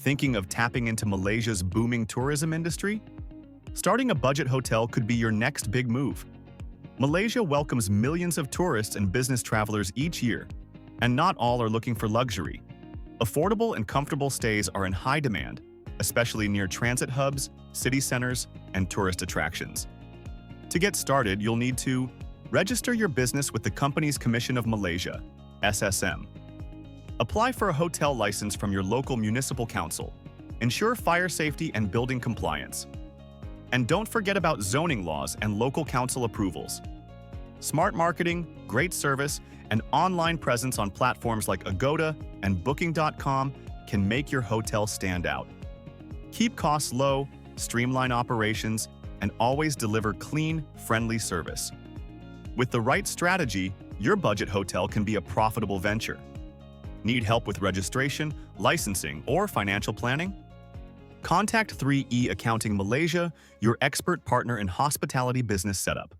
Thinking of tapping into Malaysia's booming tourism industry? Starting a budget hotel could be your next big move. Malaysia welcomes millions of tourists and business travelers each year, and not all are looking for luxury. Affordable and comfortable stays are in high demand, especially near transit hubs, city centers, and tourist attractions. To get started, you'll need to register your business with the Companies Commission of Malaysia, SSM. Apply for a hotel license from your local municipal council. Ensure fire safety and building compliance. And don't forget about zoning laws and local council approvals. Smart marketing, great service, and online presence on platforms like Agoda and Booking.com can make your hotel stand out. Keep costs low, streamline operations, and always deliver clean, friendly service. With the right strategy, your budget hotel can be a profitable venture. Need help with registration, licensing, or financial planning? Contact 3E Accounting Malaysia, your expert partner in hospitality business setup.